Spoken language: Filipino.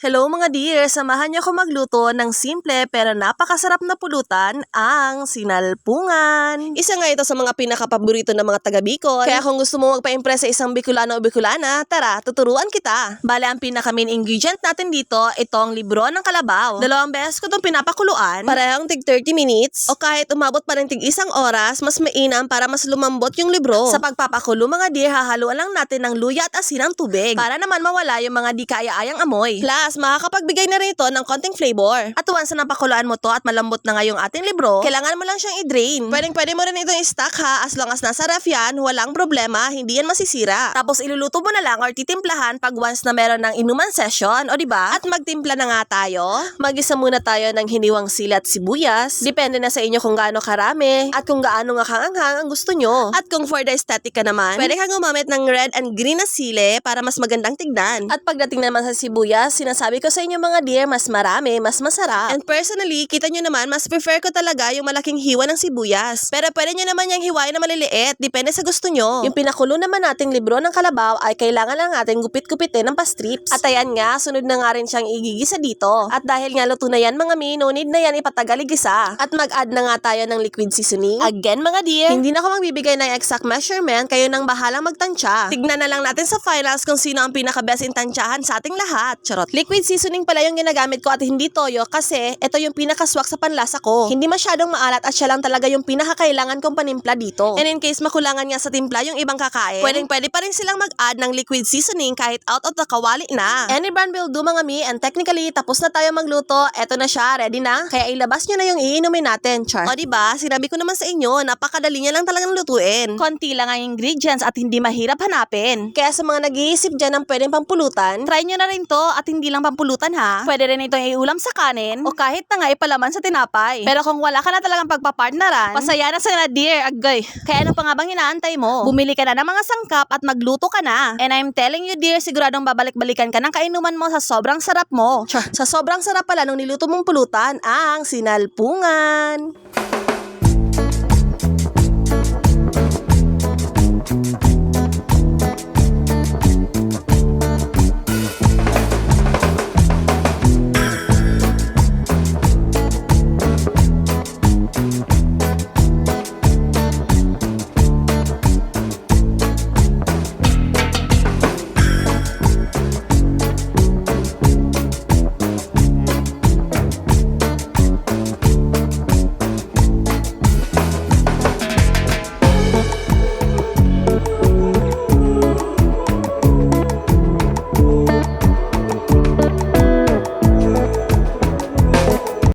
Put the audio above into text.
Hello mga dear, samahan niyo ako magluto ng simple pero napakasarap na pulutan, ang sinalpungan. Isa nga ito sa mga pinaka-paborito ng mga taga Bicol. Kaya kung gusto mo magpa-impress sa isang Bicolano o Bicolana, tara, tuturuan kita. Bale, ang pinaka-main ingredient natin dito, itong libro ng kalabaw. 2 beses ko itong pinapakuluan, parehong tig 30 minutes, o kahit umabot pa rin tig 1 oras, mas mainam para mas lumambot yung libro. Sa pagpapakulo mga dear, hahaluan lang natin ng luya at asin ng tubig para naman mawala yung mga di kaaya-ayang amoy. Plus, makakapagbigay na rin ito ng konting flavor. At once na napakuluan mo to at malambot na nga yung ating libro, kailangan mo lang siyang i-drain. Pwede mo rin itong i-stock ha, as long as nasa ref yan, walang problema, hindi yan masisira. Tapos iluluto mo na lang or titimplahan pag once na meron ng inuman session, o diba? At magtimpla na nga tayo. Magisa muna tayo ng hiniwang sili at sibuyas. Depende na sa inyo kung gaano karami at kung gaano nga kaanghang ang gusto nyo. At kung for the aesthetic ka naman, pwede kang gumamit ng red and green na sili para mas magandang tignan. At pagdating naman sa sibuyas, sinasabi ko sa inyo mga dear, mas marami, mas masarap. And personally, kita nyo naman, mas prefer ko talaga yung malaking hiwa ng sibuyas. Pero pwede nyo naman yung hiwain na maliliit, depende sa gusto nyo. Yung pinakulo naman nating libro ng kalabaw ay kailangan lang natin gupit-gupitin ng pastrips. At ayan nga, sunod na nga rin siyang igigisa dito. At dahil nga luto na yan mga mi, no need na yan ipatagal igisa. At mag-add na nga tayo ng liquid seasoning. Again mga dear, hindi na ako magbibigay ng exact measurement, kayo nang bahalang magtansya. Tignan na lang natin sa finals kung sino ang pinaka-best in tansyahan sa ating lahat. Charot. Liquid seasoning pala yung ginagamit ko at hindi toyo kasi ito yung pinakaswak sa panlasa ko. Hindi masyadong maalat at siya lang talaga yung pinakakailangan kong panimpla dito. And in case makulangan nga sa timpla yung ibang kakain, pwede pa rin silang mag-add ng liquid seasoning kahit out of the kawali na. Any brand will do mga mi, and technically tapos na tayo magluto, eto na siya, ready na. Kaya ilabas nyo na yung iinumin natin, char. O diba, sinabi ko naman sa inyo, napakadali niya lang talagang lutuin. Konti lang ang ingredients at hindi mahirap hanapin. Kaya sa mga nag-iisip dyan ng pwedeng pampulutan, try nyo na rin to at hindi lang pampulutan ha. Pwede rin itong iulam sa kanin o kahit na nga ipalaman sa tinapay. Pero kung wala ka na talagang pagpapartneran, pasaya na sa na dear, agay. Kaya ano pa nga bang inaantay mo? Bumili ka na ng mga sangkap at magluto ka na. And I'm telling you dear, siguradong babalik-balikan ka ng kainuman mo sa sobrang sarap mo. Sa sobrang sarap pala nung niluto mong pulutan, ang sinalpungan.